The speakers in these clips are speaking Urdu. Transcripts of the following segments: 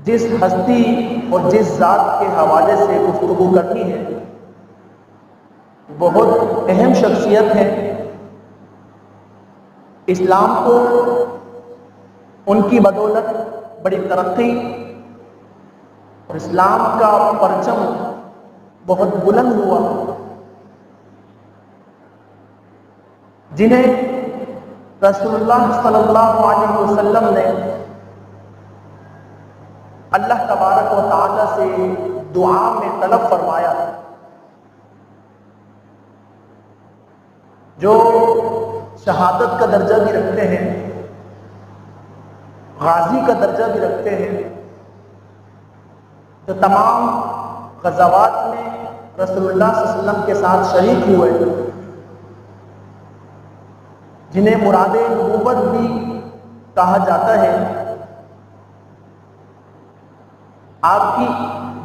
جس ہستی اور جس ذات کے حوالے سے گفتگو کرنی ہے بہت اہم شخصیت ہے۔ اسلام کو ان کی بدولت بڑی ترقی اور اسلام کا پرچم بہت بلند ہوا، جنہیں رسول اللہ صلی اللہ علیہ وسلم نے اللہ تبارک و تعالی سے دعا میں طلب فرمایا، جو شہادت کا درجہ بھی رکھتے ہیں، غازی کا درجہ بھی رکھتے ہیں، جو تمام غزوات میں رسول اللہ صلی اللہ علیہ وسلم کے ساتھ شریک ہوئے، جنہیں مراد نبوت بھی کہا جاتا ہے۔ آپ کی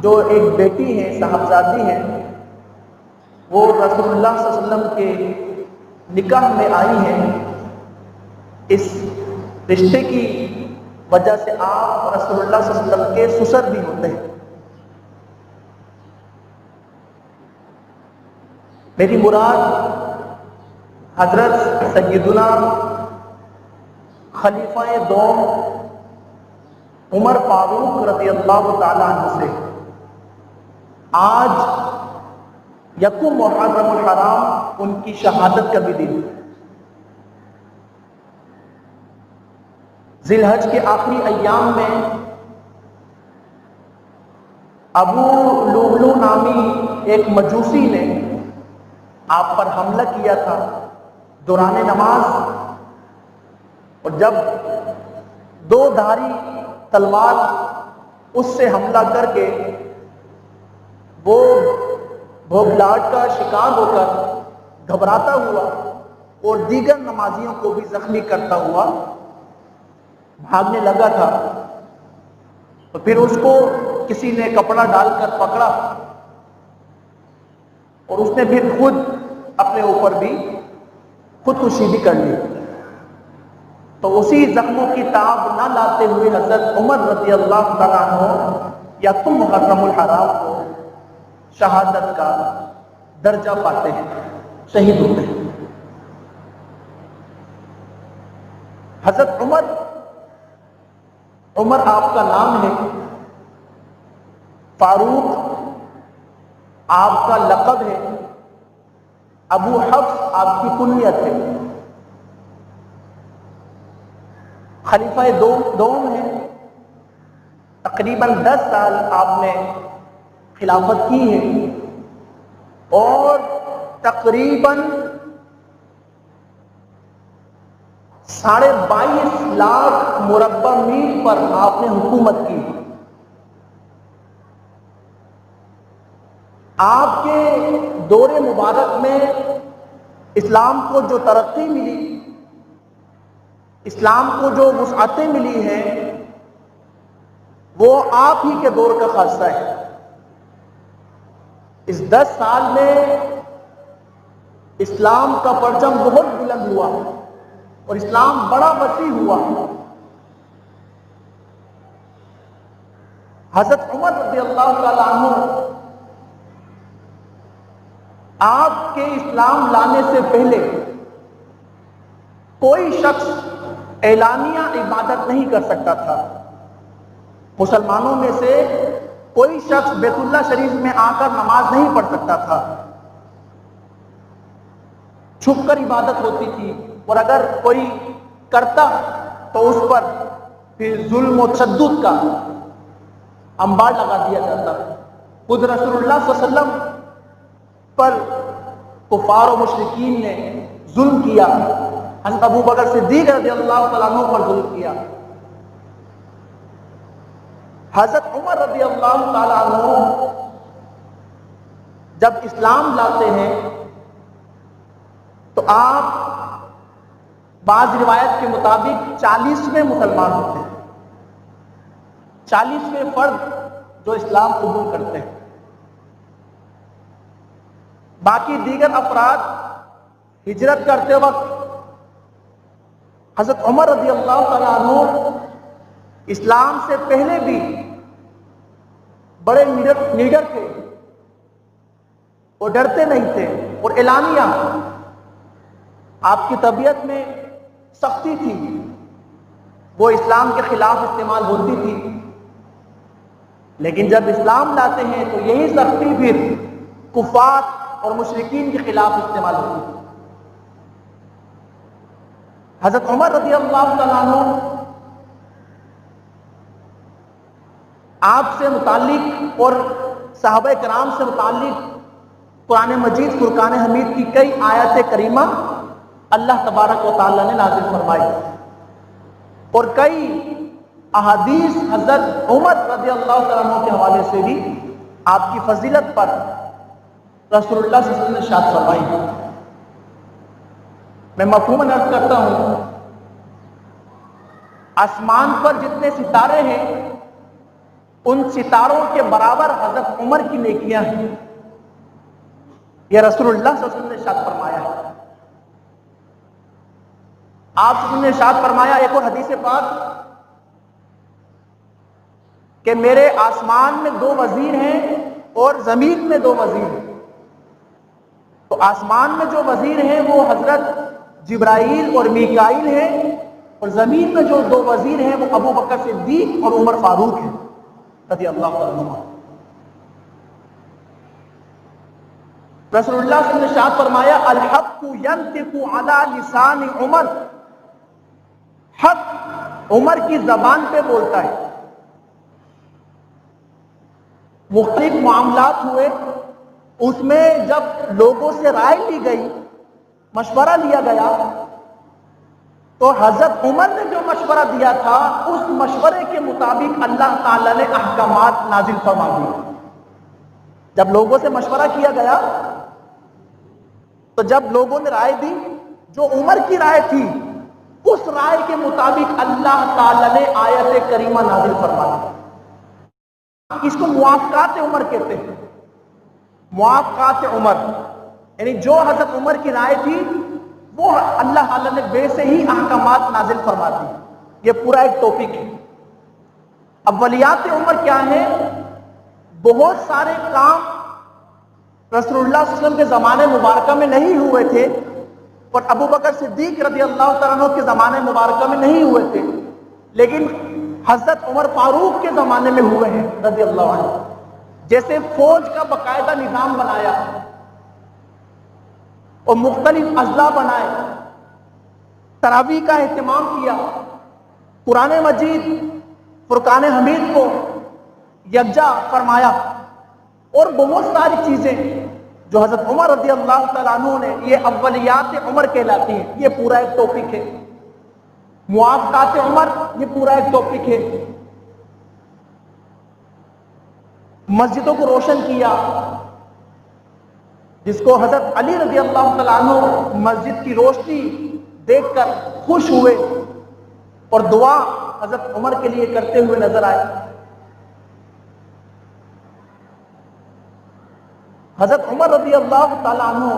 جو ایک بیٹی ہے، صاحبزادی ہیں، وہ رسول اللہ صلی اللہ علیہ وسلم کے نکاح میں آئی ہیں۔ اس رشتے کی وجہ سے آپ رسول اللہ صلی اللہ علیہ وسلم کے سسر بھی ہوتے ہیں۔ میری مراد حضرت سیدنا خلیفہ دوم عمر فاروق رضی اللہ تعالیٰ عنہ سے آج یکم محرم الحرام ان کی شہادت کا بھی دن، ذی الحج کے آخری ایام میں ابو لؤلؤ نامی ایک مجوسی نے آپ پر حملہ کیا تھا دوران نماز، اور جب دو دھاری تلوار اس سے حملہ کر کے وہ بھوگلاٹ کا شکار ہو کر گھبراتا ہوا اور دیگر نمازیوں کو بھی زخمی کرتا ہوا بھاگنے لگا تھا، تو پھر اس کو کسی نے کپڑا ڈال کر پکڑا اور اس نے پھر خود اپنے اوپر بھی خودکشی بھی کر لی۔ تو اسی زخموں کی تاب نہ لاتے ہوئے حضرت عمر رضی اللہ تعالیٰ عنہ یکم محرم الحرام کو شہادت کا درجہ پاتے ہیں، شہید ہوتے ہیں۔ حضرت عمر آپ کا نام ہے، فاروق آپ کا لقب ہے، ابو حفص آپ کی کنیت ہے، خلیفہ دوم ہے، تقریباً 10 سال آپ نے خلافت کی ہے، اور تقریباً 22.5 لاکھ مربع میل پر آپ نے حکومت کی۔ آپ کے دور مبارک میں اسلام کو جو ترقی ملی، اسلام کو جو وسعتیں ملی ہیں، وہ آپ ہی کے دور کا خاصہ ہے۔ اس 10 سال میں اسلام کا پرچم بہت بلند ہوا اور اسلام بڑا وسیع ہوا۔ حضرت عمر رضی اللہ تعالیٰ عنہ آپ کے اسلام لانے سے پہلے کوئی شخص اعلانیہ عبادت نہیں کر سکتا تھا۔ مسلمانوں میں سے کوئی شخص بیت اللہ شریف میں آ کر نماز نہیں پڑھ سکتا تھا، چھپ کر عبادت ہوتی تھی، اور اگر کوئی کرتا تو اس پر پھر ظلم و تشدد کا انبار لگا دیا جاتا۔ خود رسول اللہ صلی اللہ علیہ وسلم پر کفار و مشرکین نے ظلم کیا، حضرت ابو بکر صدیق رضی اللہ تعالیٰ عنہ پر ظلم کیا۔ حضرت عمر رضی اللہ تعالیٰ عنہ جب اسلام لاتے ہیں تو آپ بعض روایت کے مطابق 40ویں مسلمان ہوتے ہیں، 40ویں فرد جو اسلام قبول کرتے ہیں۔ باقی دیگر افراد ہجرت کرتے وقت حضرت عمر رضی اللہ تعالیٰ عنہ اسلام سے پہلے بھی بڑے لیڈر تھے، وہ ڈرتے نہیں تھے، اور اعلانیہ آپ کی طبیعت میں سختی تھی، وہ اسلام کے خلاف استعمال ہوتی تھی، لیکن جب اسلام لاتے ہیں تو یہی سختی پھر کفار اور مشرکین کے خلاف استعمال ہوتی تھی۔ حضرت عمر رضی اللہ تعالیٰ عنہ آپ سے متعلق اور صحابہ کرام سے متعلق قرآن مجید فرقان حمید کی کئی آیات کریمہ اللہ تبارک و تعالیٰ نے نازل فرمائی، اور کئی احادیث حضرت عمر رضی اللہ تعالیٰ عنہ کے حوالے سے بھی آپ کی فضیلت پر رسول اللہ صلی اللہ علیہ وسلم نے ارشاد فرمائی۔ میں مفہوماً عرض کرتا ہوں، آسمان پر جتنے ستارے ہیں ان ستاروں کے برابر حضرت عمر کی نیکیاں ہیں، یہ رسول اللہ صلی اللہ علیہ وسلم نے ارشاد فرمایا ہے۔ آپ نے ارشاد فرمایا ایک اور حدیث پاک کہ میرے آسمان میں 2 وزیر ہیں اور زمین میں 2 وزیر ہیں۔ تو آسمان میں جو وزیر ہیں وہ حضرت جبرائیل اور میکائیل ہیں، اور زمین میں جو 2 وزیر ہیں وہ ابو بکر صدیق اور عمر فاروق ہیں رضی اللہ عنہ۔ رسول اللہ صلی اللہ علیہ وسلم نے ارشاد فرمایا الحق ينطق على لسان عمر، حق عمر کی زبان پہ بولتا ہے۔ مختلف معاملات ہوئے، اس میں جب لوگوں سے رائے لی گئی، مشورہ لیا گیا، تو حضرت عمر نے جو مشورہ دیا تھا اس مشورے کے مطابق اللہ تعالیٰ نے احکامات نازل فرما دیے۔ جب لوگوں سے مشورہ کیا گیا تو جب لوگوں نے رائے دی، جو عمر کی رائے تھی اس رائے کے مطابق اللہ تعالیٰ نے آیت کریمہ نازل فرما دی۔ اس کو موافقات عمر کہتے ہیں، موافقات عمر، یعنی جو حضرت عمر کی رائے تھی وہ اللہ تعالیٰ نے بے سے ہی احکامات نازل فرما دی۔ یہ پورا ایک ٹاپک ہے۔ اولیات عمر کیا ہیں؟ بہت سارے کام رسول اللہ صلی اللہ علیہ وسلم کے زمانے مبارکہ میں نہیں ہوئے تھے، اور ابو بکر صدیق رضی اللہ تعالیٰ عنہ کے زمانے مبارکہ میں نہیں ہوئے تھے، لیکن حضرت عمر فاروق کے زمانے میں ہوئے ہیں رضی اللہ عنہ۔ جیسے فوج کا باقاعدہ نظام بنایا اور مختلف اضلاع بنائے، تراویح کا اہتمام کیا، قرآن مجید فرقان حمید کو یکجا فرمایا، اور بہت ساری چیزیں جو حضرت عمر رضی اللہ تعالیٰ عنہ نے، یہ اولیات عمر کہلاتی ہیں۔ یہ پورا ایک ٹاپک ہے۔ موافقات عمر، یہ پورا ایک ٹاپک ہے۔ مسجدوں کو روشن کیا، جس کو حضرت علی رضی اللہ تعالیٰ عنہ مسجد کی روشنی دیکھ کر خوش ہوئے اور دعا حضرت عمر کے لیے کرتے ہوئے نظر آئے۔ حضرت عمر رضی اللہ تعالیٰ عنہ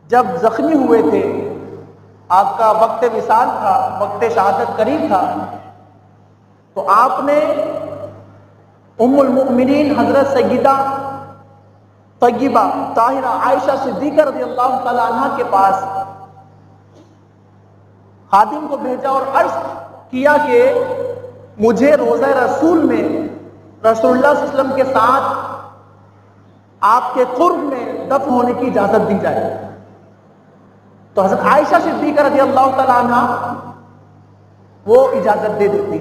جب زخمی ہوئے تھے، آپ کا وقت وصال تھا، وقت شہادت قریب تھا، تو آپ نے ام المؤمنین حضرت سیدہ طیبہ طاہرہ عائشہ صدیقہ رضی اللہ تعالیٰ عنہ کے پاس خادم کو بھیجا اور عرض کیا کہ مجھے روضہ رسول میں رسول اللہ صلی اللہ علیہ وسلم کے ساتھ آپ کے قرب میں دفن ہونے کی اجازت دی جائے۔ تو حضرت عائشہ صدیقہ رضی اللہ تعالیٰ عنہ وہ اجازت دے دیتی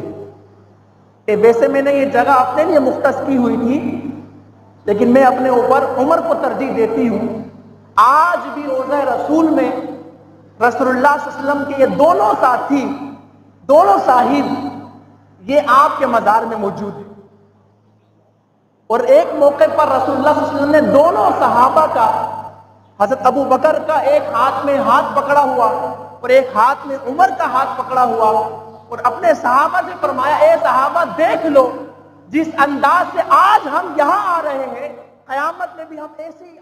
کہ ویسے میں نے یہ جگہ اپنے لیے مختص کی ہوئی تھی، لیکن میں اپنے اوپر عمر کو ترجیح دیتی ہوں۔ آج بھی روضہ رسول میں رسول اللہ صلی اللہ علیہ وسلم کے یہ دونوں ساتھی، دونوں صاحب، یہ آپ کے مزار میں موجود ہیں۔ اور ایک موقع پر رسول اللہ صلی اللہ علیہ وسلم نے دونوں صحابہ کا، حضرت ابو بکر کا ایک ہاتھ میں ہاتھ پکڑا ہوا اور ایک ہاتھ میں عمر کا ہاتھ پکڑا ہوا، اور اپنے صحابہ سے فرمایا اے صحابہ دیکھ لو، جس انداز سے آج ہم یہاں آ رہے ہیں، قیامت میں بھی ہم ایسے ہی